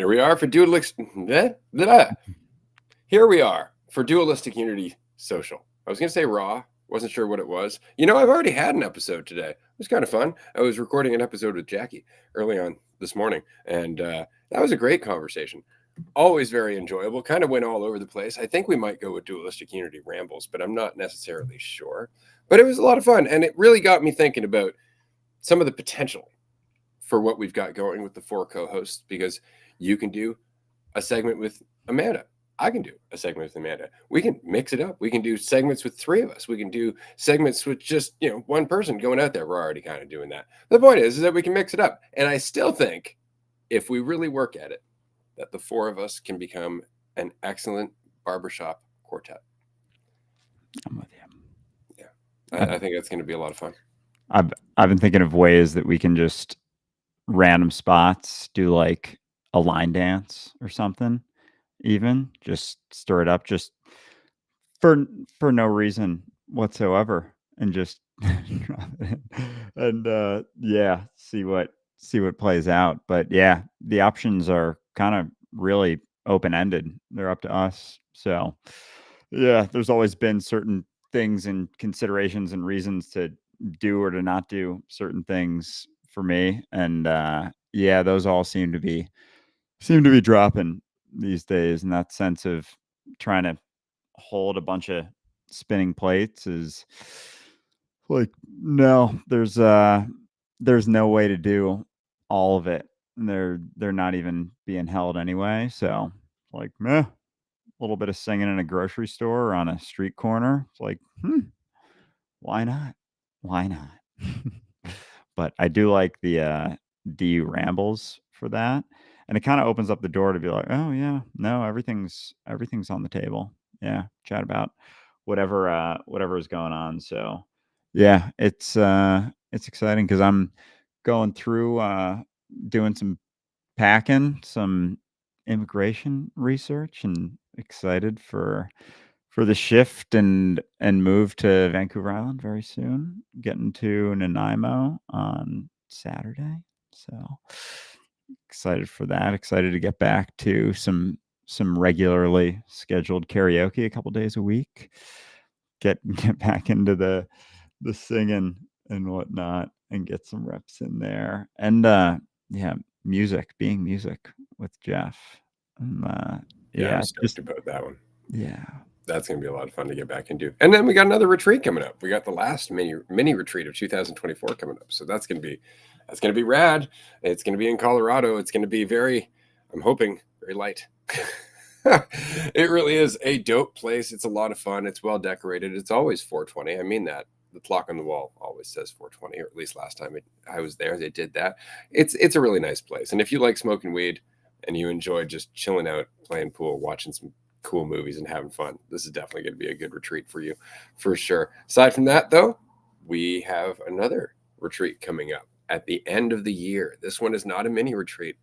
Here we are for Here we are for Dualistic Unity Social. I was going to say raw. Wasn't sure what it was. You know, I've already had an episode today. It was kind of fun. I was recording an episode with Jackie early on this morning, and that was a great conversation. Always very enjoyable. Kind of went all over the place. I think we might go with Dualistic Unity Rambles, but I'm not necessarily sure. But it was a lot of fun, and it really got me thinking about some of the potential for what we've got going with the 4 co-hosts, because you can do a segment with Amanda. I can do a segment with Amanda. We can mix it up. We can do segments with 3 of us. We can do segments with just, one person going out there. We're already kind of doing that. The point is that we can mix it up. And I still think if we really work at it, that the 4 of us can become an excellent barbershop quartet. I'm with you. Yeah. I think that's going to be a lot of fun. I've been thinking of ways that we can just random spots do like a line dance or something, even just stir it up just for no reason whatsoever, and just drop it in. And yeah, see what plays out. But yeah, the options are kind of really open-ended. They're up to us. So yeah, there's always been certain things and considerations and reasons to do or to not do certain things for me, and yeah, those all seem to be dropping these days. And that sense of trying to hold a bunch of spinning plates is like, no, there's no way to do all of it. And they're not even being held anyway. So like, meh, a little bit of singing in a grocery store or on a street corner. It's like, why not? Why not? But I do like the DU rambles for that. And it kind of opens up the door to be like, oh yeah, no, everything's on the table. Yeah, chat about whatever is going on. So yeah, it's exciting because I'm going through doing some packing, some immigration research, and excited for the shift and move to Vancouver Island very soon. Getting to Nanaimo on Saturday. So excited for that. Excited to get back to some regularly scheduled karaoke a couple days a week. Get back into the singing and whatnot, and get some reps in there. And yeah, being music with Jeff. And, Yeah, I'm stoked about that one. Yeah. That's going to be a lot of fun to get back into. And then we got another retreat coming up. We got the last mini retreat of 2024 coming up. So that's going to be rad. It's going to be in Colorado. It's going to be I'm hoping, very light. It really is a dope place. It's a lot of fun. It's well decorated. It's always 420. I mean that. The clock on the wall always says 420, or at least last time I was there, they did that. It's a really nice place. And if you like smoking weed and you enjoy just chilling out, playing pool, watching some cool movies and having fun, this is definitely going to be a good retreat for you, for sure. Aside from that, though, we have another retreat coming up at the end of the year. This one is not a mini retreat.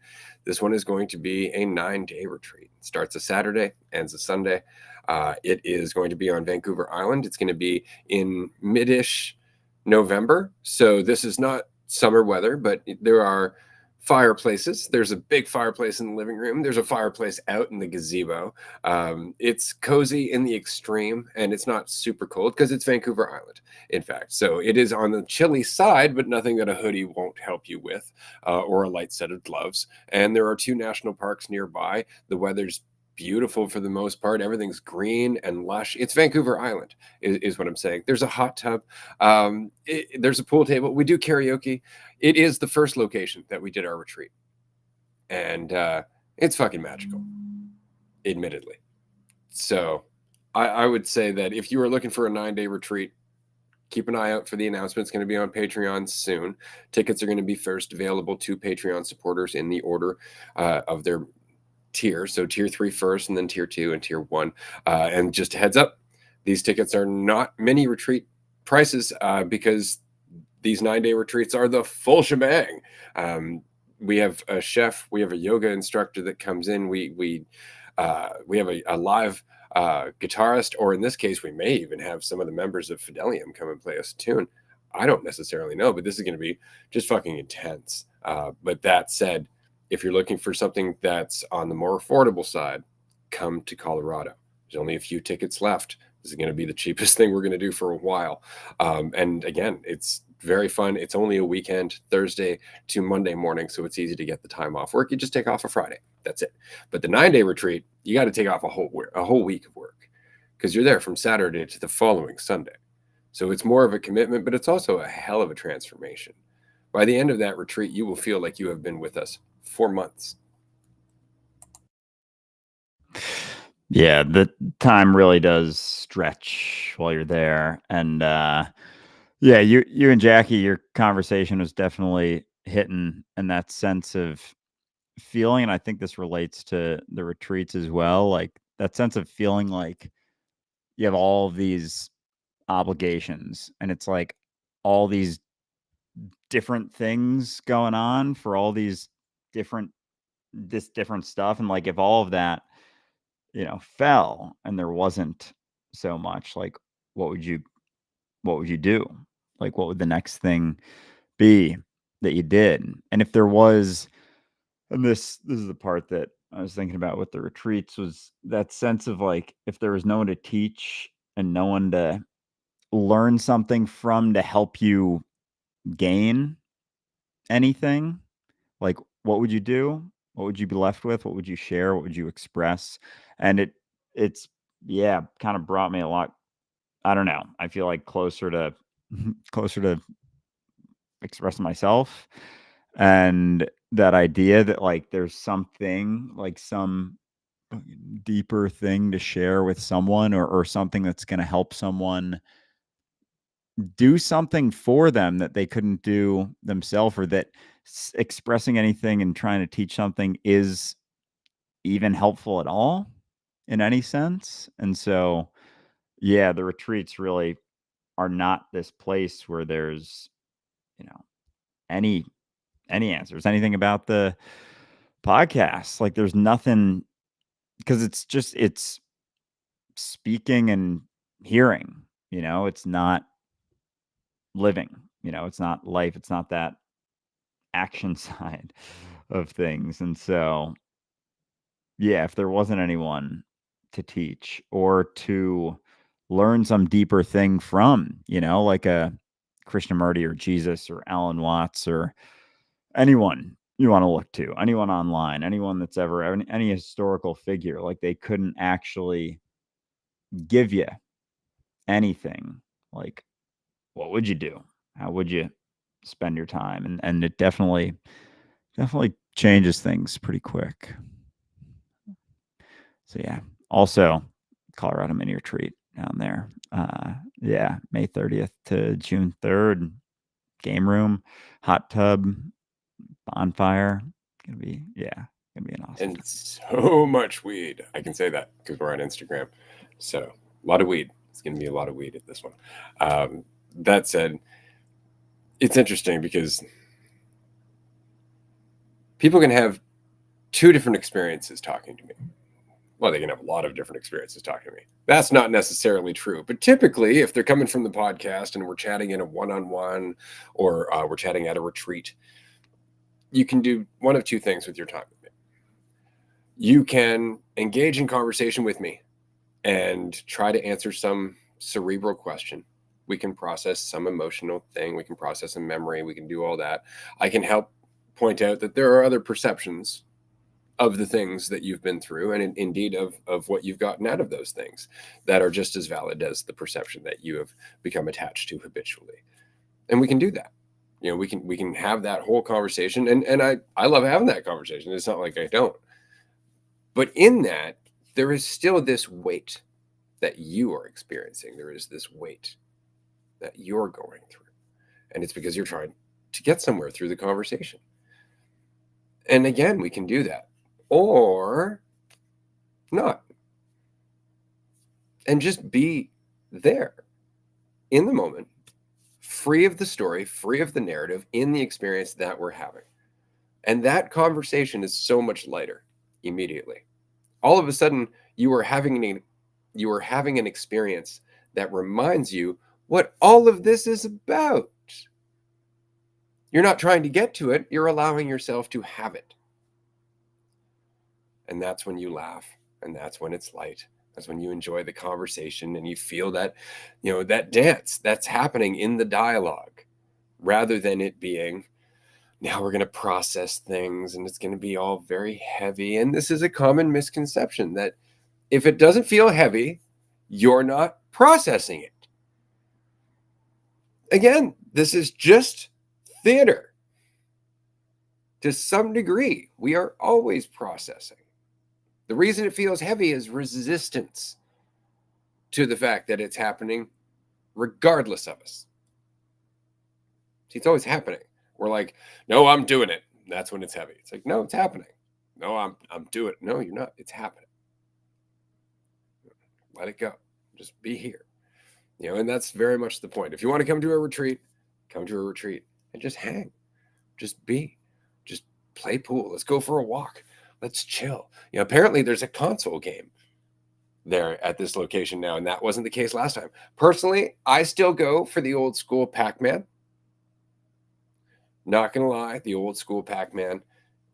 This one is going to be a 9-day retreat. It starts a Saturday, ends a Sunday. It is going to be on Vancouver Island. It's going to be in mid-ish November. So this is not summer weather, but there are fireplaces. There's a big fireplace in the living room. There's a fireplace out in the gazebo. It's cozy in the extreme, and it's not super cold because it's Vancouver Island, in fact. So it is on the chilly side, but nothing that a hoodie won't help you with, or a light set of gloves. And there are 2 national parks nearby. The weather's beautiful for the most part. Everything's green and lush. It's Vancouver Island is what I'm saying. There's a hot tub. There's a pool table. We do karaoke. It is the first location that we did our retreat. And it's fucking magical, admittedly. So I would say that if you are looking for a 9-day retreat, keep an eye out for the announcement. It's going to be on Patreon soon. Tickets are going to be first available to Patreon supporters in the order of their tier. So tier 3 first, and then tier 2 and tier 1. And just a heads up, these tickets are not mini retreat prices, because these 9-day retreats are the full shebang. We have a chef, we have a yoga instructor that comes in. We have a live guitarist, or in this case, we may even have some of the members of Fidelium come and play us a tune. I don't necessarily know, but this is going to be just fucking intense. But that said, If you're looking for something that's on the more affordable side, come to Colorado. There's only a few tickets left. This is going to be the cheapest thing we're going to do for a while. And again, it's very fun. It's only a weekend, Thursday to Monday morning, so it's easy to get the time off work. You just take off a Friday. That's it. But the 9-day retreat, you got to take off a whole week of work, because you're there from Saturday to the following Sunday. So it's more of a commitment, but it's also a hell of a transformation. By the end of that retreat, you will feel like you have been with us for months. Yeah, the time really does stretch while you're there. And yeah, you and Jackie, your conversation was definitely hitting, and that sense of feeling, and I think this relates to the retreats as well, like that sense of feeling like you have all of these obligations, and it's like all these different things going on for all these different different stuff, and like if all of that, fell and there wasn't so much, like what would you do? Like what would the next thing be that you did? And if there was, and this is the part that I was thinking about with the retreats, was that sense of like if there was no one to teach and no one to learn something from to help you gain anything, like what would you do? What would you be left with? What would you share? What would you express? And it's yeah, kind of brought me a lot. I don't know. I feel like closer to closer to expressing myself, and that idea that like there's something, like some deeper thing to share with someone, or something that's going to help someone do something for them that they couldn't do themselves, or that expressing anything and trying to teach something is even helpful at all in any sense. And so, yeah, the retreats really are not this place where there's, any answers, anything about the podcast. Like there's nothing, because it's speaking and hearing, it's not living, it's not life, it's not that action side of things. And so, yeah, if there wasn't anyone to teach or to learn some deeper thing from, like a Krishnamurti or Jesus or Alan Watts or anyone you want to look to, anyone online, anyone that's ever any historical figure, like they couldn't actually give you anything. Like, what would you do? How would you spend your time? And it definitely changes things pretty quick. So yeah. Also, Colorado mini retreat down there. Yeah, May 30th to June 3rd. Game room, hot tub, bonfire. Gonna be gonna be an awesome. And so much weed. I can say that because we're on Instagram. So a lot of weed. It's going to be a lot of weed at this one. That said, it's interesting because people can have two different experiences talking to me. Well, they can have a lot of different experiences talking to me. That's not necessarily true. But typically, if they're coming from the podcast and we're chatting in a one-on-one, or we're chatting at a retreat, you can do one of two things with your time with me. You can engage in conversation with me and try to answer some cerebral question. We can process some emotional thing. We can process a memory. We can do all that. I can help point out that there are other perceptions of the things that you've been through, and indeed of what you've gotten out of those things, that are just as valid as the perception that you have become attached to habitually. And we can do that. We can have that whole conversation, and I love having that conversation. It's not like I don't. But in that, there is still this weight that you are experiencing. There is this weight that you're going through. And it's because you're trying to get somewhere through the conversation. And again, we can do that. Or not. And just be there in the moment, free of the story, free of the narrative, in the experience that we're having. And that conversation is so much lighter immediately. All of a sudden, you are having an experience that reminds you what all of this is about. You're not trying to get to it, you're allowing yourself to have it. And that's when you laugh, and that's when it's light. That's when you enjoy the conversation and you feel that, that dance that's happening in the dialogue, rather than it being, now we're going to process things and it's going to be all very heavy. And this is a common misconception that if it doesn't feel heavy, you're not processing it. Again, this is just theater. To some degree, we are always processing. The reason it feels heavy is resistance to the fact that it's happening regardless of us. See, it's always happening. We're like, no, I'm doing it. That's when it's heavy. It's like, no, it's happening. No, I'm doing it. No, you're not. It's happening. Let it go. Just be here. And that's very much the point. If you want to come to a retreat and just hang. Just be. Just play pool. Let's go for a walk. Let's chill. Apparently there's a console game there at this location now, and that wasn't the case last time. Personally, I still go for the old school Pac-Man. Not gonna lie, the old school Pac-Man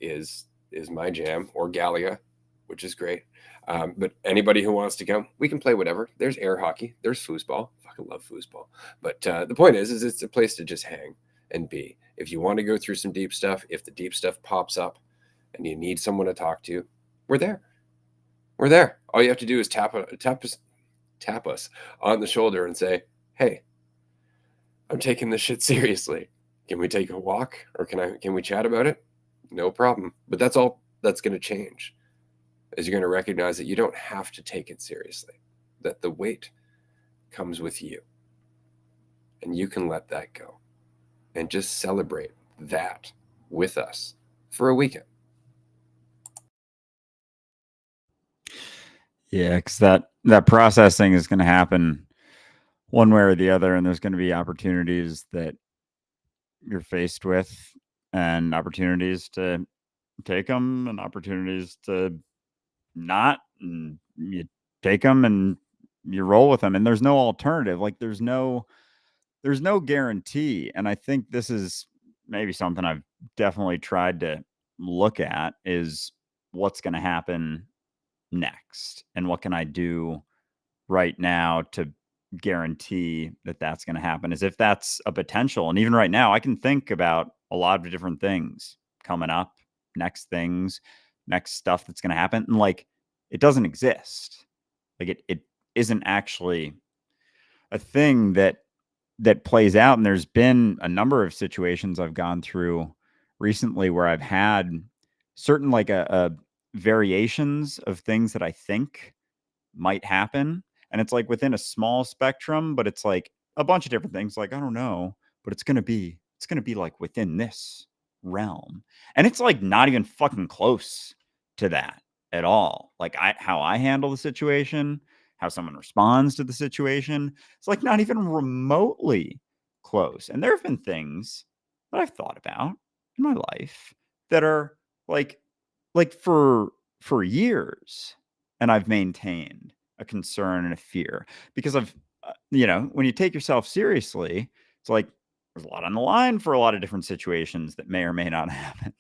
is my jam, or Galaga, which is great. But anybody who wants to come, we can play whatever. There's air hockey, there's foosball. Fucking love foosball. But the point is it's a place to just hang and be. If you want to go through some deep stuff, if the deep stuff pops up and you need someone to talk to, we're there. We're there. All you have to do is tap us on the shoulder and say, hey, I'm taking this shit seriously. Can we take a walk, or can we chat about it? No problem. But that's all that's going to change, is you're going to recognize that you don't have to take it seriously, that the weight comes with you, and you can let that go and just celebrate that with us for a weekend. Yeah, because that processing is going to happen one way or the other, and there's going to be opportunities that you're faced with, and opportunities to take them, and opportunities to not. And you take them and you roll with them, and there's no alternative. Like there's no guarantee. And I think this is maybe something I've definitely tried to look at, is what's going to happen next, and what can I do right now to guarantee that that's going to happen, as if that's a potential. And even right now, I can think about a lot of different things coming up, next stuff that's going to happen. And like, it doesn't exist. Like it isn't actually a thing that plays out. And there's been a number of situations I've gone through recently where I've had certain like a variations of things that I think might happen. And it's like within a small spectrum, but it's like a bunch of different things. Like, I don't know, but it's going to be like within this realm. And it's like not even fucking close to that at all. Like how I handle the situation, how someone responds to the situation, it's like not even remotely close. And there have been things that I've thought about in my life that are like for years, and I've maintained a concern and a fear, because I've when you take yourself seriously, it's like there's a lot on the line for a lot of different situations that may or may not happen.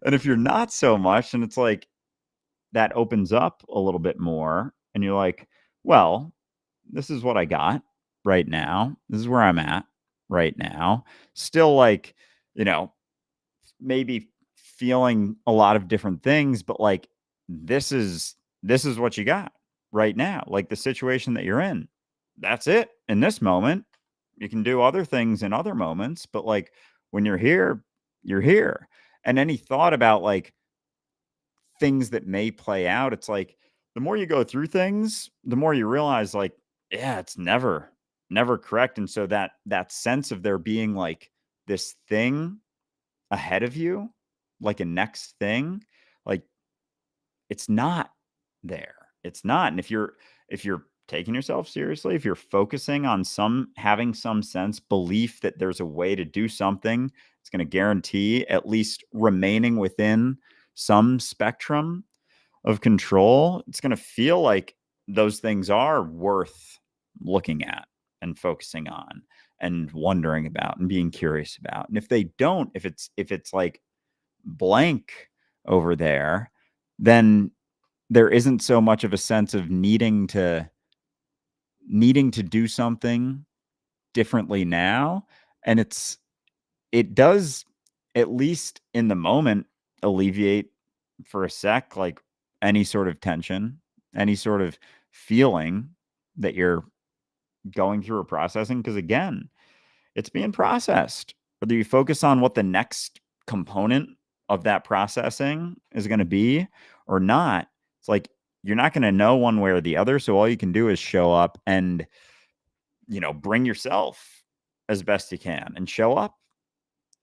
And if you're not so much, and it's like that opens up a little bit more, and you're like, well, this is what I got right now. This is where I'm at right now. Still, like, maybe feeling a lot of different things, but like this is what you got right now. Like the situation that you're in, that's it in this moment. You can do other things in other moments, but like when you're here, you're here. And any thought about like things that may play out, it's like the more you go through things, the more you realize like, yeah, it's never correct. And so that sense of there being like this thing ahead of you, like a next thing, like it's not there. It's not. And if you're taking yourself seriously, if you're focusing on having some sense belief that there's a way to do something, it's going to guarantee at least remaining within some spectrum of control, it's going to feel like those things are worth looking at and focusing on and wondering about and being curious about. And if they don't, if it's like blank over there, then there isn't so much of a sense of needing to do something differently now. And it does, at least in the moment, alleviate for a sec, like any sort of tension, any sort of feeling that you're going through or processing. Because again, it's being processed. Whether you focus on what the next component of that processing is going to be or not, it's like you're not going to know one way or the other. So all you can do is show up and, bring yourself as best you can and show up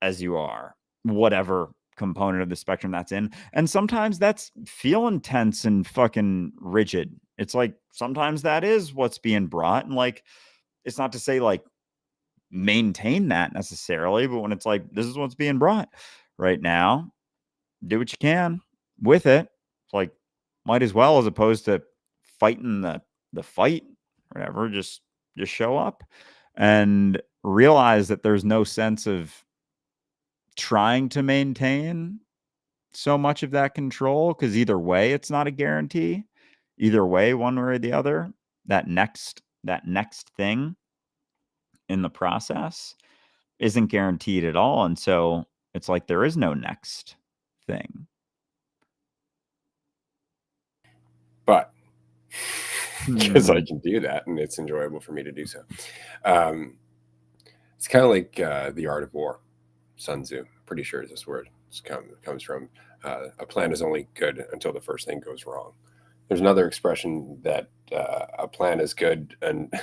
as you are, whatever component of the spectrum that's in. And sometimes that's feeling tense and fucking rigid. It's like sometimes that is what's being brought. And like, it's not to say like maintain that necessarily, but when it's like, this is what's being brought right now, do what you can with it. It's like, might as well, as opposed to fighting the fight, whatever, just show up and realize that there's no sense of trying to maintain so much of that control, because either way, it's not a guarantee. Either way, one way or the other, that next thing in the process isn't guaranteed at all. And so it's like there is no next thing. But because I can do that and it's enjoyable for me to do so. It's kind of like the art of war. Sun Tzu, pretty sure is this word. It comes from a plan is only good until the first thing goes wrong. There's another expression that a plan is good and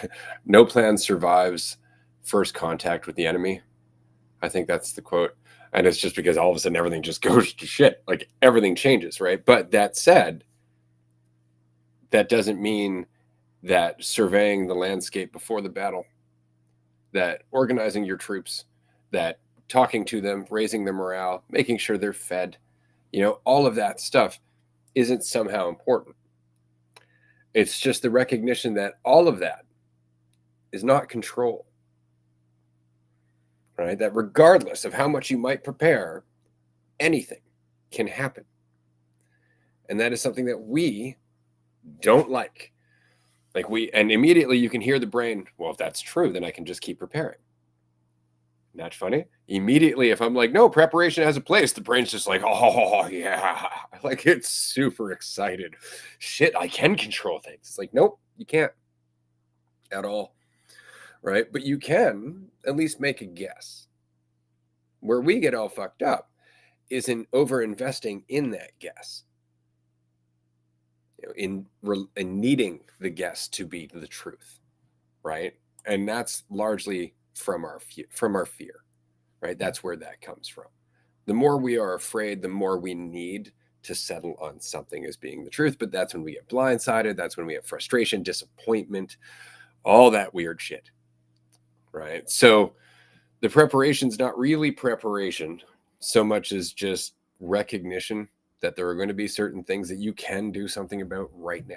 no plan survives first contact with the enemy. I think that's the quote. And it's just because all of a sudden everything just goes to shit. Like everything changes, right? But that said, that doesn't mean that surveying the landscape before the battle, that organizing your troops, that talking to them, raising their morale, making sure they're fed, all of that stuff isn't somehow important. It's just the recognition that all of that is not control, right? That regardless of how much you might prepare, anything can happen. And that is something that we don't like. And immediately you can hear the brain, well, if that's true, then I can just keep preparing. Not funny? Immediately, if I'm like, no, preparation has a place, the brain's just like, oh, yeah. Like it's super excited. Shit, I can control things. It's like, nope, you can't at all. Right? But you can at least make a guess. Where we get all fucked up is in over investing in that guess. In needing the guess to be the truth, right? And that's largely from our fear, right? That's where that comes from. The more we are afraid, the more we need to settle on something as being the truth. But that's when we get blindsided. That's when we have frustration, disappointment, all that weird shit, right? So the preparation's not really preparation so much as just recognition that there are going to be certain things that you can do something about right now.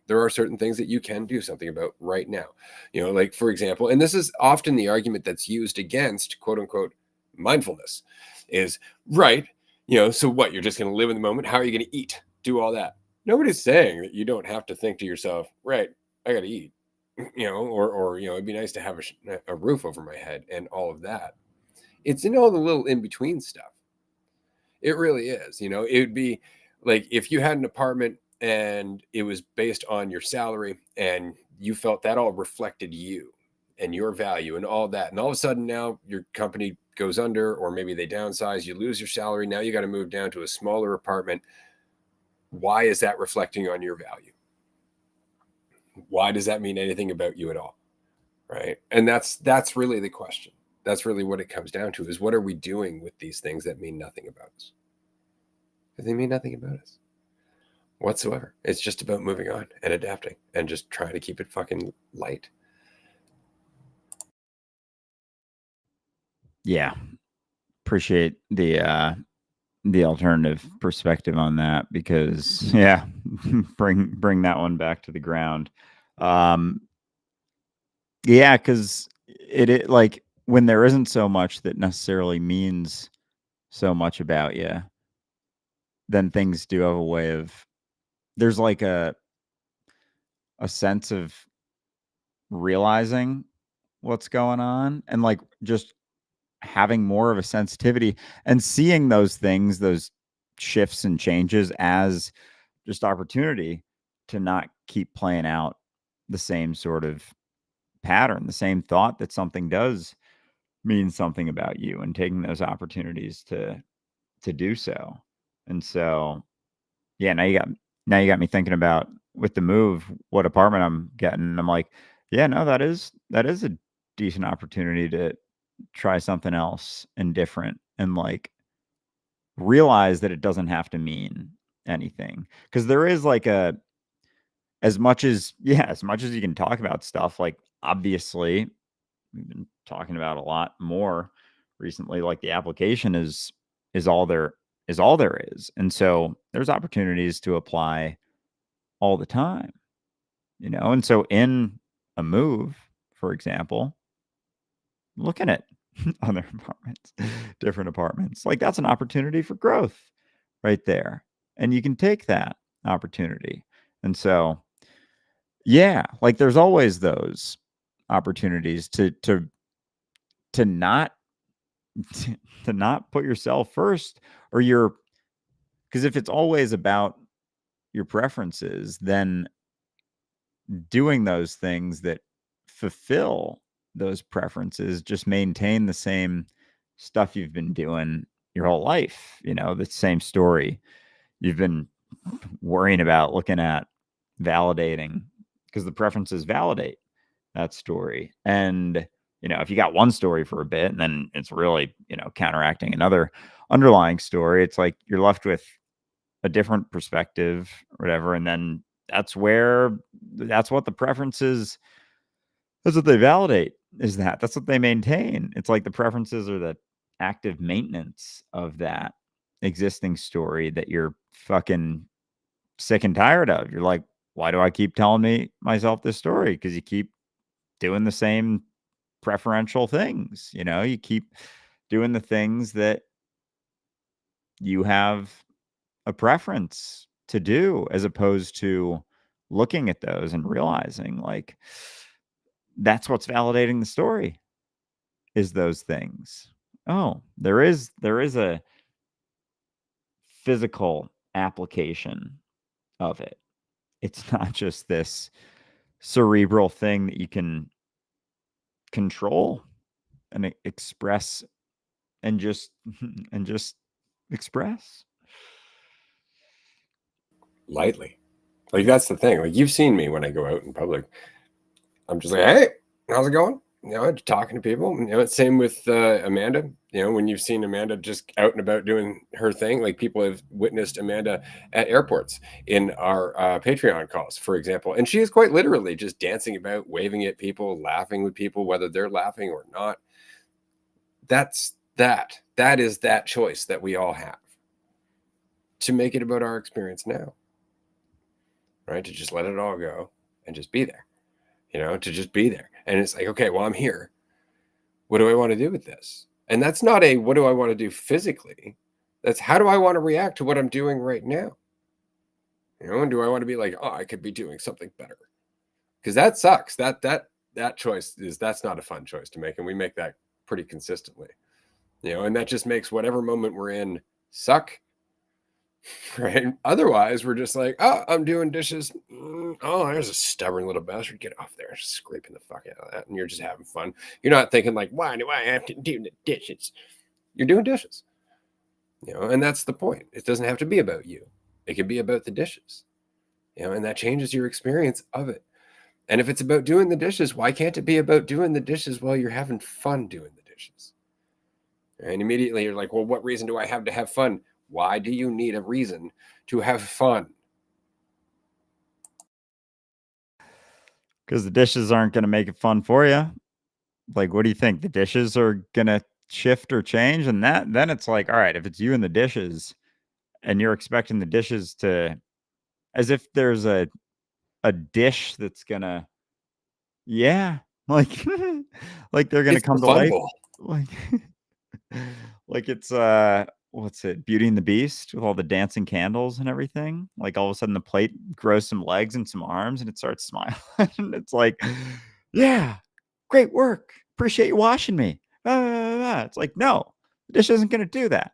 There are certain things that you can do something about right now. Like for example, and this is often the argument that's used against quote unquote mindfulness is right. So what? You're just going to live in the moment. How are you going to eat? Do all that. Nobody's saying that you don't have to think to yourself, right, I got to eat, or it'd be nice to have a roof over my head and all of that. It's in all the little in between stuff. It really is. It would be like if you had an apartment and it was based on your salary and you felt that all reflected you and your value and all that. And all of a sudden now your company goes under, or maybe they downsize, you lose your salary. Now you got to move down to a smaller apartment. Why is that reflecting on your value? Why does that mean anything about you at all? Right. And that's really the question. That's really what it comes down to is what are we doing with these things that mean nothing about us? Because they mean nothing about us whatsoever. It's just about moving on and adapting and just trying to keep it fucking light. Yeah. Appreciate the alternative perspective on that, because bring that one back to the ground. Yeah, because it like when there isn't so much that necessarily means so much about you, then things do have a way of, there's like a sense of realizing what's going on, and like just having more of a sensitivity and seeing those things, those shifts and changes, as just opportunity to not keep playing out the same sort of pattern, the same thought that something does mean something about you, and taking those opportunities to do so. And so, yeah, now you got me thinking about, with the move, what apartment I'm getting. And I'm like, yeah, no, that is a decent opportunity to try something else and different, and like realize that it doesn't have to mean anything. Because there is like as much as, yeah, as much as you can talk about stuff, like obviously we've been talking about a lot more recently, like the application is all there is. And so there's opportunities to apply all the time, and so in a move, for example, looking at other apartments, different apartments, like that's an opportunity for growth right there. And you can take that opportunity. And so, yeah, like there's always those opportunities to not to not put yourself first, or your, because if it's always about your preferences, then doing those things that fulfill those preferences just maintain the same stuff you've been doing your whole life, the same story you've been worrying about, looking at, validating, because the preferences validate that story. And if you got one story for a bit and then it's really counteracting another underlying story, it's like you're left with a different perspective or whatever. And then that's what the preferences, that's what they validate, is that's what they maintain. It's like the preferences are the active maintenance of that existing story that you're fucking sick and tired of. You're like, why do I keep telling myself this story? Because you keep doing the same preferential things. You keep doing the things that you have a preference to do, as opposed to looking at those and realizing, like, that's what's validating the story, is those things. Oh, there is a physical application of it. It's not just this cerebral thing that you can control and express, and just and just express. Lightly. Like that's the thing. Like you've seen me when I go out in public. I'm just like, hey, how's it going? Talking to people. It's same with Amanda. When you've seen Amanda just out and about doing her thing, like people have witnessed Amanda at airports in our Patreon calls, for example. And she is quite literally just dancing about, waving at people, laughing with people, whether they're laughing or not. That's that. That is that choice that we all have to make it about our experience now, right? To just let it all go and just be there. To just be there. And it's like, okay, well, I'm here. What do I want to do with this? And that's not a, what do I want to do physically? That's how do I want to react to what I'm doing right now? And do I want to be like, oh, I could be doing something better? Because that sucks. That choice that's not a fun choice to make. And we make that pretty consistently. And that just makes whatever moment we're in suck. Right. Otherwise, we're just like, oh, I'm doing dishes. Oh, there's a stubborn little bastard. Get off there, scraping the fuck out of that. And you're just having fun. You're not thinking like, why do I have to do the dishes? You're doing dishes. And that's the point. It doesn't have to be about you. It can be about the dishes. And that changes your experience of it. And if it's about doing the dishes, why can't it be about doing the dishes while you're having fun doing the dishes? And immediately you're like, well, what reason do I have to have fun? Why do you need a reason to have fun? Because the dishes aren't going to make it fun for you. Like, what do you think? The dishes are going to shift or change? And then it's like, all right, if it's you and the dishes, and you're expecting the dishes to, as if there's a dish that's going to, yeah, like, like they're going to It's the come to fun life. bowl. Like, like it's, what's it, Beauty and the Beast with all the dancing candles and everything. Like all of a sudden the plate grows some legs and some arms and it starts smiling. And it's like, yeah, great work. Appreciate you washing me. It's like, no, the dish isn't going to do that.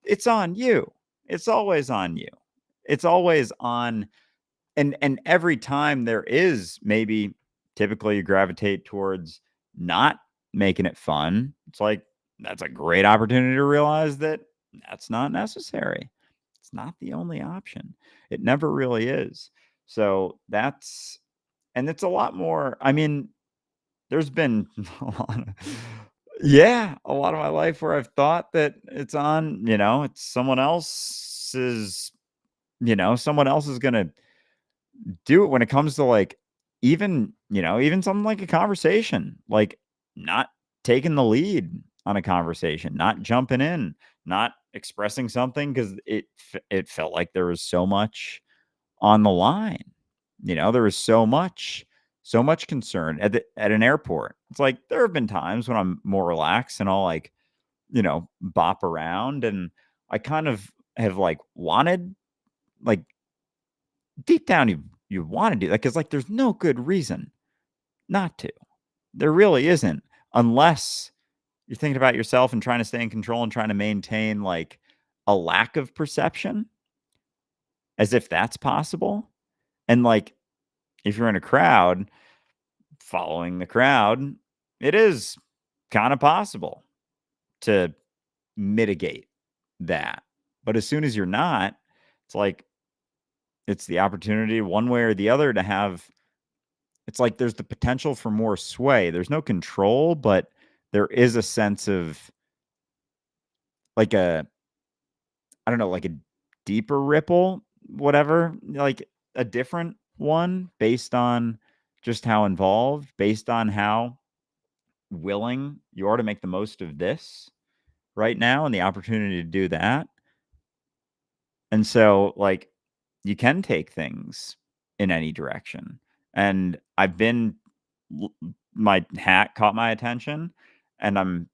It's on you. It's always on you. It's always on. And every time there is, maybe typically you gravitate towards not making it fun. It's like, that's a great opportunity to realize that that's not necessary. It's not the only option. It never really is. So that's, and it's a lot more. I mean, there's been a lot of, yeah, a lot of my life where I've thought that it's on, it's someone else's, someone else is going to do it when it comes to like, even something like a conversation, like not taking the lead on a conversation, not jumping in, not expressing something because it felt like there was so much on the line. There was so much concern at an airport. It's like there have been times when I'm more relaxed and I'll like, bop around, and I kind of have like wanted, like deep down you want to do that because like there's no good reason not to. There really isn't, unless you're thinking about yourself and trying to stay in control and trying to maintain like a lack of perception, as if that's possible. And like if you're in a crowd, following the crowd, it is kind of possible to mitigate that. But as soon as you're not, it's like it's the opportunity one way or the other to have, it's like there's the potential for more sway. There's no control, but there is a sense of like a, I don't know, like a deeper ripple, whatever, like a different one based on just how involved, based on how willing you are to make the most of this right now and the opportunity to do that. And so, like, you can take things in any direction. And I've been, my hat caught my attention, and I'm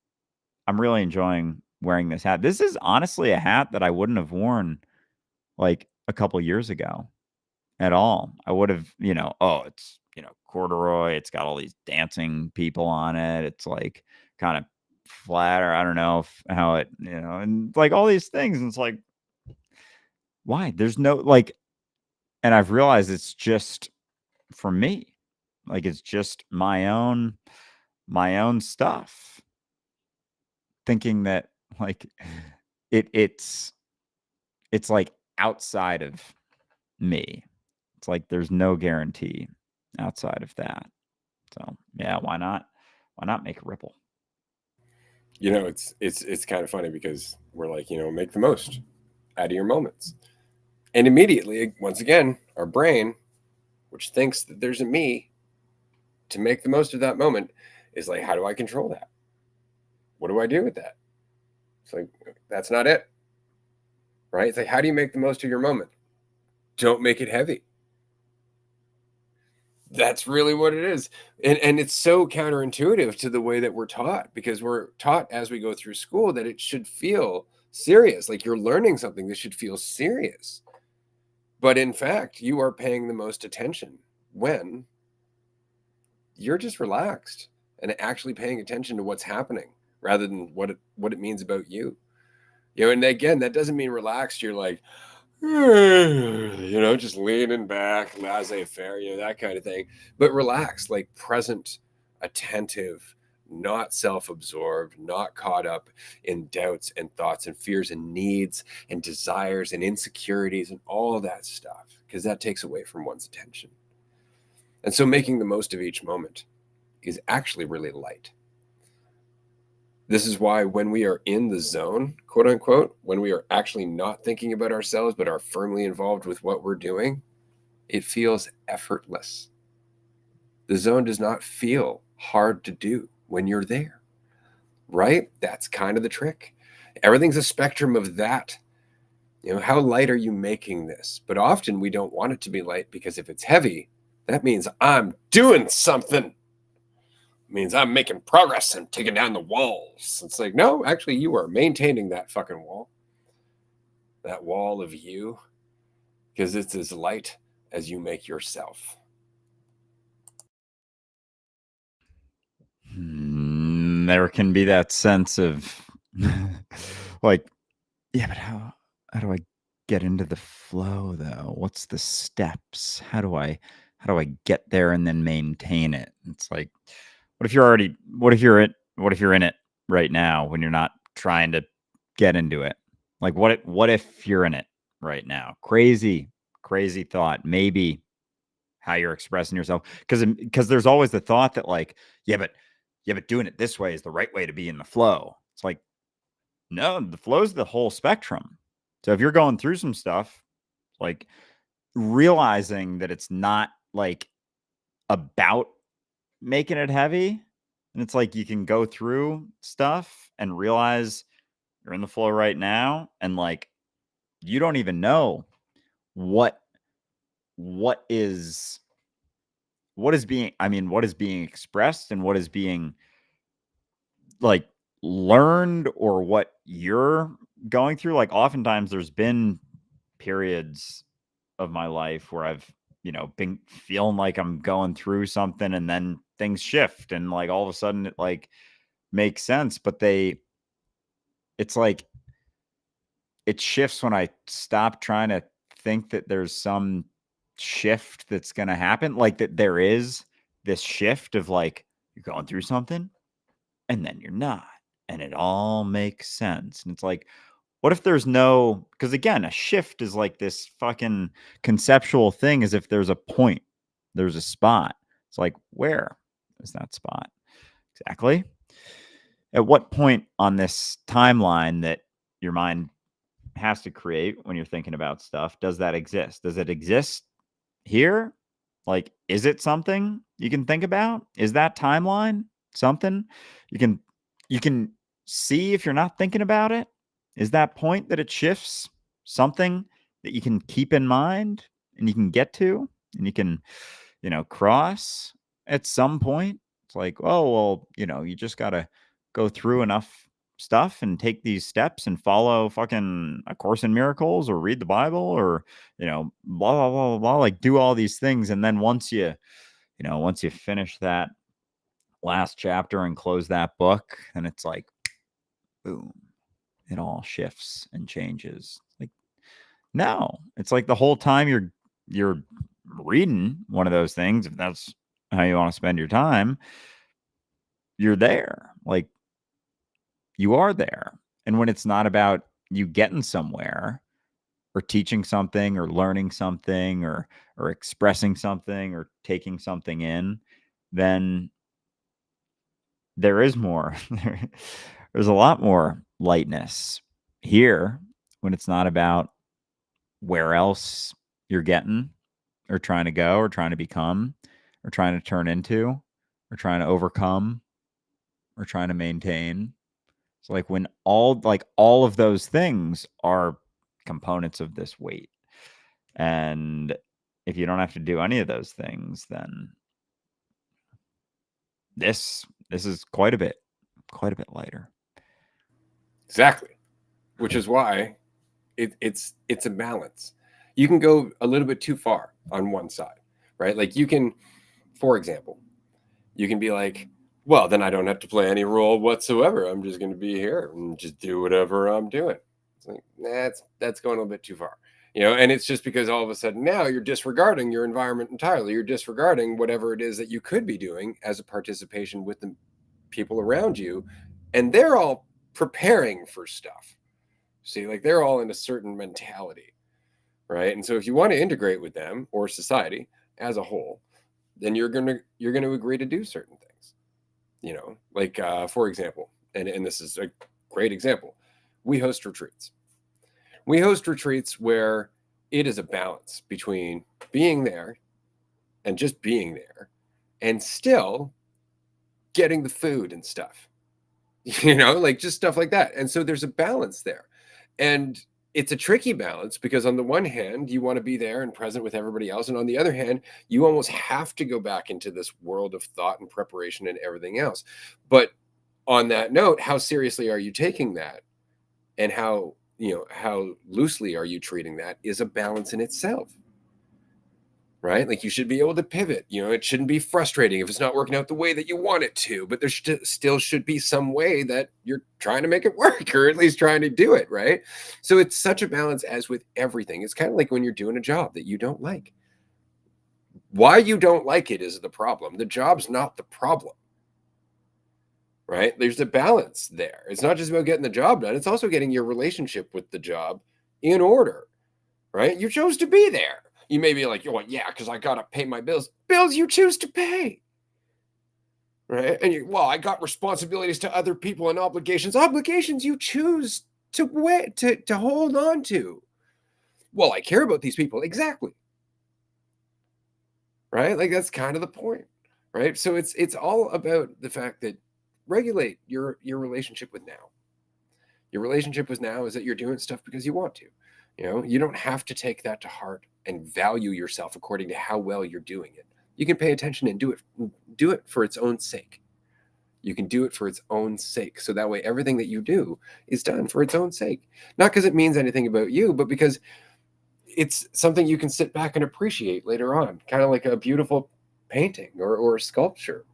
really enjoying wearing this hat. This is honestly a hat that I wouldn't have worn like a couple years ago at all. I would have, oh, it's, corduroy. It's got all these dancing people on it. It's like kind of flat, or I don't know how it, and like all these things. And it's like, why? There's no like, and I've realized it's just for me. Like it's just my own stuff. Thinking that like it's like outside of me. It's like there's no guarantee outside of that. So yeah, why not? Why not make a ripple? It's kind of funny because we're like, make the most out of your moments. And immediately, once again, our brain, which thinks that there's a me to make the most of that moment, is like, how do I control that? What do I do with that? It's like, that's not it. Right? It's like, how do you make the most of your moment? Don't make it heavy. That's really what it is. And it's so counterintuitive to the way that we're taught, because we're taught as we go through school that it should feel serious. Like you're learning something that should feel serious. But in fact, you are paying the most attention when you're just relaxed and actually paying attention to what's happening rather than what it means about you. And again, that doesn't mean relaxed. You're like, just leaning back, laissez-faire, that kind of thing. But relaxed, like present, attentive, not self-absorbed, not caught up in doubts and thoughts and fears and needs and desires and insecurities and all that stuff, because that takes away from one's attention. And so making the most of each moment is actually really light. This is why when we are in the zone, quote unquote, when we are actually not thinking about ourselves but are firmly involved with what we're doing, it feels effortless. The zone does not feel hard to do when you're there, right? That's kind of the trick. Everything's a spectrum of that. How light are you making this? But often we don't want it to be light, because if it's heavy, that means I'm doing something. Means I'm making progress and taking down the walls. It's like, no, actually, you are maintaining that fucking wall. that wall of you, because it's as light as you make yourself. There can be that sense of like, yeah, but how do I get into the flow though? What's the steps? How do I get there and then maintain it? It's like, what if you're in it right now when you're not trying to get into it? Like what if you're in it right now? Crazy thought. Maybe how you're expressing yourself, because there's always the thought that like, yeah, but doing it this way is the right way to be in the flow. It's like, no, the flow's the whole spectrum. So if you're going through some stuff, like realizing that it's not like about making it heavy, and it's like you can go through stuff and realize you're in the flow right now, and like you don't even know what what is what is being expressed and what is being like learned, or what you're going through. Like oftentimes there's been periods of my life where I've, been feeling like I'm going through something, and then things shift and like all of a sudden it like makes sense. But it's like it shifts when I stop trying to think that there's some shift that's going to happen. Like that there is this shift of like you're going through something and then you're not. And it all makes sense. And it's like, what if there's no, because again, a shift is like this fucking conceptual thing, as if there's a point, there's a spot. It's like, where is that spot? Exactly. At what point on this timeline that your mind has to create when you're thinking about stuff does that exist? Does it exist here? Like, is it something you can think about? Is that timeline something you can you can see if you're not thinking about it? Is that point that it shifts something that you can keep in mind and you can get to and you can, cross at some point? It's like, oh, well, you just got to go through enough stuff and take these steps and follow fucking A Course in Miracles or read the Bible or, blah, blah, blah, blah, blah, like do all these things. And then once you finish that last chapter and close that book, and it's like, boom, it all shifts and changes. Like, no, it's like the whole time you're reading one of those things, if that's how you want to spend your time, you're there. Like, you are there. And when it's not about you getting somewhere or teaching something or learning something or expressing something or taking something in, then there is more. There's a lot more lightness here when it's not about where else you're getting or trying to go or trying to become or trying to turn into or trying to overcome or trying to maintain. It's like when all of those things are components of this weight. And if you don't have to do any of those things, then this is quite a bit lighter. Exactly. Which is why it's a balance. You can go a little bit too far on one side, right? Like you can, for example, you can be like, well, then I don't have to play any role whatsoever. I'm just going to be here and just do whatever I'm doing. It's like, that's going a little bit too far, and it's just because all of a sudden now you're disregarding your environment entirely. You're disregarding whatever it is that you could be doing as a participation with the people around you, and they're all preparing for stuff. See, like they're all in a certain mentality, right? And so if you want to integrate with them or society as a whole, then you're gonna agree to do certain things. Like for example, and this is a great example. We host retreats. We host retreats where it is a balance between being there and just being there and still getting the food and stuff. Like just stuff like that. And so there's a balance there. And it's a tricky balance because on the one hand, you want to be there and present with everybody else. And on the other hand, you almost have to go back into this world of thought and preparation and everything else. But on that note, how seriously are you taking that? And how how loosely are you treating that is a balance in itself, right? Like you should be able to pivot. It shouldn't be frustrating if it's not working out the way that you want it to, but there still should be some way that you're trying to make it work, or at least trying to do it, right? So it's such a balance as with everything. It's kind of like when you're doing a job that you don't like. Why you don't like it is the problem. The job's not the problem, right? There's a balance there. It's not just about getting the job done, it's also getting your relationship with the job in order, right? You chose to be there. You may be like, oh, yeah, because I got to pay my bills. Bills you choose to pay, right? And I got responsibilities to other people and obligations you choose to hold on to. Well, I care about these people. Exactly. Right? Like that's kind of the point, right? So it's all about the fact that regulate your relationship with now. Your relationship with now is that you're doing stuff because you want to. You don't have to take that to heart and value yourself according to how well you're doing it. You can pay attention and do it for its own sake. You can do it for its own sake. So that way everything that you do is done for its own sake. Not because it means anything about you, but because it's something you can sit back and appreciate later on, kind of like a beautiful painting or a sculpture,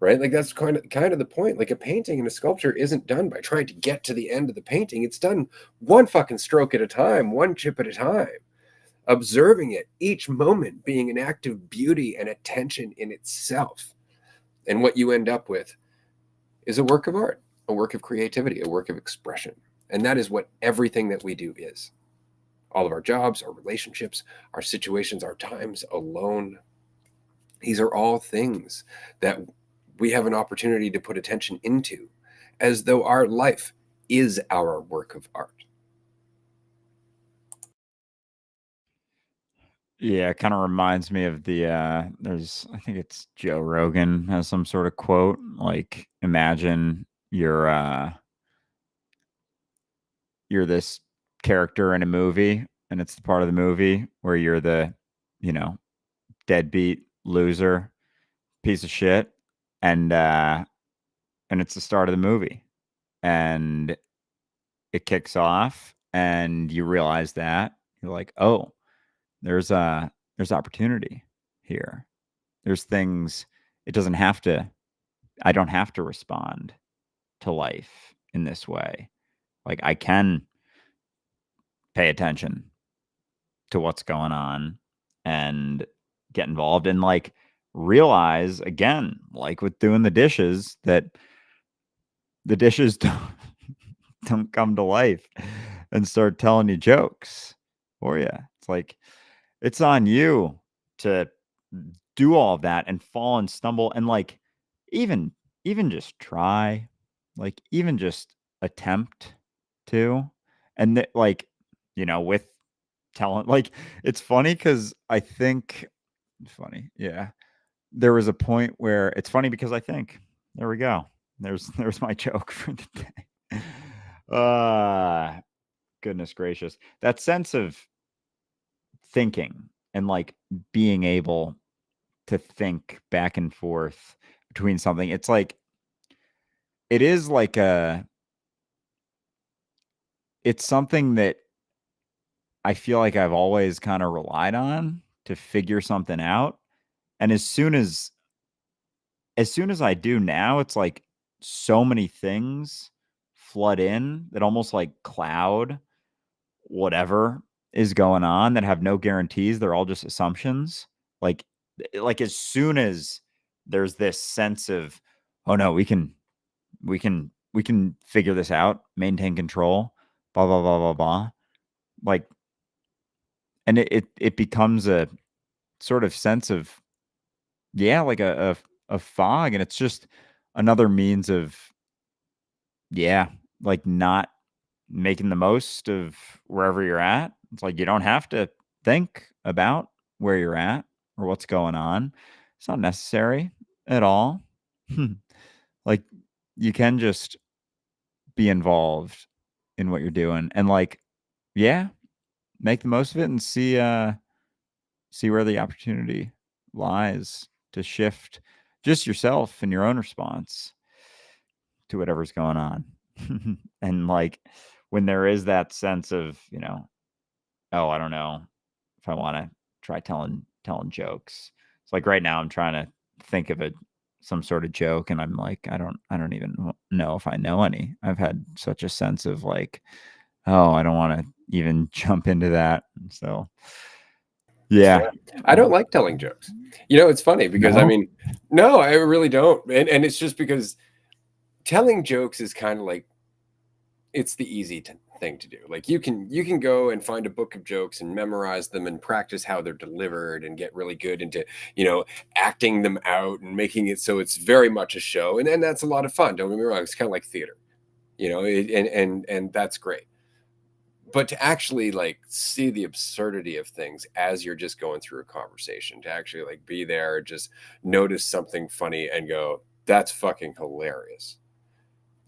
right? Like that's kind of the point. Like a painting and a sculpture isn't done by trying to get to the end of the painting. It's done one fucking stroke at a time, one chip at a time, observing it, each moment being an act of beauty and attention in itself. And what you end up with is a work of art, a work of creativity, a work of expression. And that is what everything that we do is. All of our jobs, our relationships, our situations, our times alone. These are all things that we have an opportunity to put attention into, as though our life is our work of art. Yeah, it kind of reminds me of I think it's Joe Rogan has some sort of quote like imagine you're this character in a movie and it's the part of the movie where you're the, you know, deadbeat loser, piece of shit and it's the start of the movie and it kicks off and you realize that you're like, "Oh, there's opportunity here. There's things it doesn't have to I don't have to respond to life in this way. Like I can pay attention to what's going on and get involved and like realize again, like with doing the dishes, that the dishes don't come to life and start telling you jokes for you. It's like it's on you to do all of that and fall and stumble and like even even just try, like even just attempt to, and that like with talent, like it's funny because I think funny, yeah. There was a point where it's funny because I think there we go. There's my joke for the day. Uh Goodness gracious. That sense of thinking and like being able to think back and forth between something. It's like it is like a it's something that I feel like I've always kind of relied on to figure something out. And as soon as I do now, it's like so many things flood in that almost like cloud whatever is going on that have no guarantees. They're all just assumptions. Like like as soon as there's this sense of, oh no, we can figure this out, maintain control, blah blah blah blah blah. Like, and it becomes a sort of sense of, yeah, like a fog, and it's just another means of, yeah, like not making the most of wherever you're at. It's like you don't have to think about where you're at or what's going on. It's not necessary at all. Like you can just be involved in what you're doing and like, yeah, make the most of it and see where the opportunity lies to shift just yourself and your own response to whatever's going on. And like when there is that sense of, oh, I don't know if I want to try telling jokes. It's like right now I'm trying to think of some sort of joke, and I'm like, I don't even know if I know any. I've had such a sense of like, oh, I don't want to even jump into that. So yeah. I don't like telling jokes. It's funny because I No? mean, no, I really don't. And it's just because telling jokes is kind of like it's the easy thing to do. Like you can go and find a book of jokes and memorize them and practice how they're delivered and get really good into acting them out and making it so it's very much a show. And then that's a lot of fun. Don't get me wrong. It's kind of like theater, and that's great. But to actually like see the absurdity of things as you're just going through a conversation, to actually like be there, just notice something funny and go, that's fucking hilarious.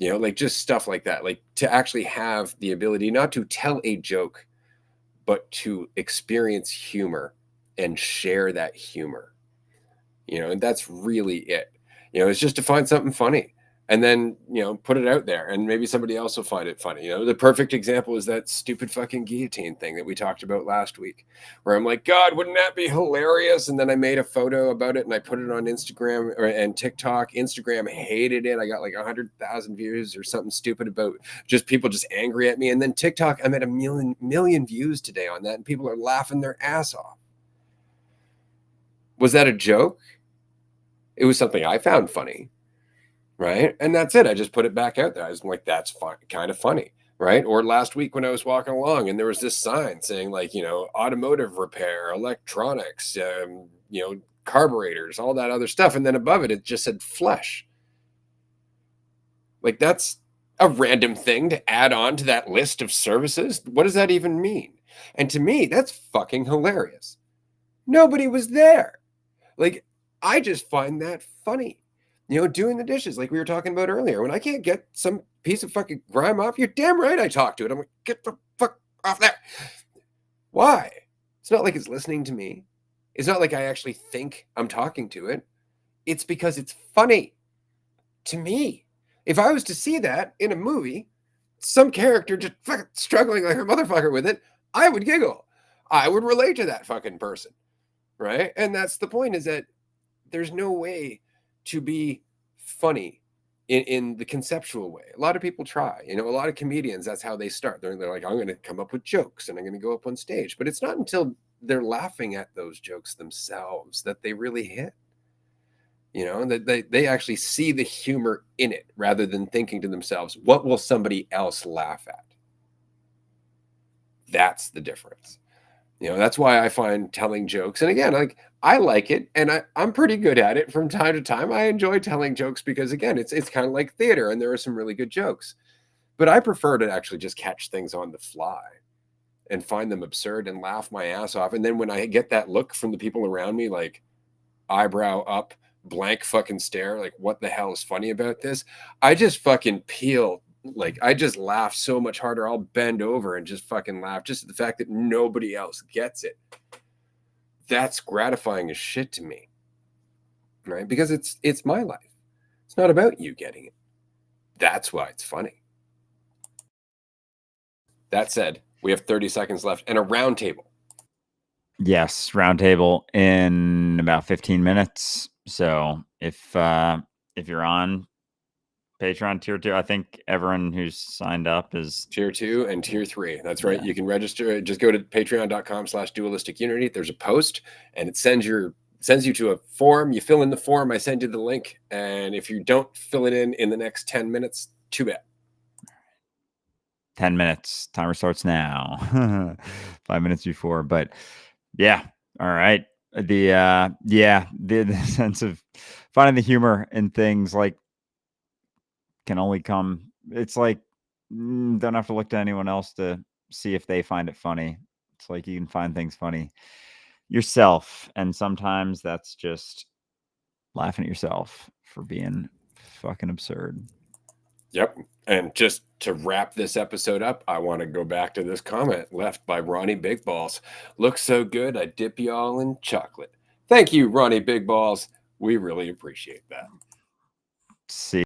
Like just stuff like that. Like to actually have the ability not to tell a joke, but to experience humor and share that humor. And that's really it. It's just to find something funny and then, put it out there and maybe somebody else will find it funny. The perfect example is that stupid fucking guillotine thing that we talked about last week, where I'm like, God, wouldn't that be hilarious? And then I made a photo about it and I put it on Instagram and TikTok. Instagram hated it. I got like 100,000 views or something stupid about just people just angry at me. And then TikTok, I'm at a million views today on that and people are laughing their ass off. Was that a joke? It was something I found funny, right? And that's it. I just put it back out there. I was like, that's fun, kind of funny, right? Or last week when I was walking along and there was this sign saying like, automotive repair, electronics, carburetors, all that other stuff. And then above it, it just said flesh. Like that's a random thing to add on to that list of services. What does that even mean? And to me, that's fucking hilarious. Nobody was there. Like, I just find that funny. Doing the dishes like we were talking about earlier. When I can't get some piece of fucking grime off, you're damn right I talk to it. I'm like, get the fuck off there. Why? It's not like it's listening to me. It's not like I actually think I'm talking to it. It's because it's funny to me. If I was to see that in a movie, some character just fucking struggling like a motherfucker with it, I would giggle. I would relate to that fucking person. Right? And that's the point, is that there's no way to be funny in the conceptual way. A lot of people try, a lot of comedians, that's how they start. They're like, I'm going to come up with jokes and I'm going to go up on stage. But it's not until they're laughing at those jokes themselves that they really hit. That they actually see the humor in it rather than thinking to themselves, what will somebody else laugh at? That's the difference. That's why I find telling jokes. And again, like I like it and I'm pretty good at it from time to time. I enjoy telling jokes because again, it's kind of like theater and there are some really good jokes. But I prefer to actually just catch things on the fly and find them absurd and laugh my ass off. And then when I get that look from the people around me, like eyebrow up, blank fucking stare, like what the hell is funny about this? I just fucking peel. Like I just laugh so much harder. I'll bend over and just fucking laugh just at the fact that nobody else gets it. That's gratifying as shit to me. Right? Because it's my life. It's not about you getting it. That's why it's funny. That said, we have 30 seconds left and a round table. Yes, round table in about 15 minutes. So if you're on Patreon tier 2, I think everyone who's signed up is tier 2 and tier 3. That's right. Yeah. You can register. Just go to patreon.com/dualistic unity. There's a post and it sends you to a form. You fill in the form. I send you the link. And if you don't fill it in the next 10 minutes, too bad. 10 minutes. Timer starts now. 5 minutes before. But yeah. All right. The sense of finding the humor in things like can only come. It's like don't have to look to anyone else to see if they find it funny. It's like you can find things funny yourself, and sometimes that's just laughing at yourself for being fucking absurd. Yep. And just to wrap this episode up, I want to go back to this comment left by Ronnie Big Balls. Looks so good, I dip you all in chocolate. Thank you, Ronnie Big Balls. We really appreciate that. See.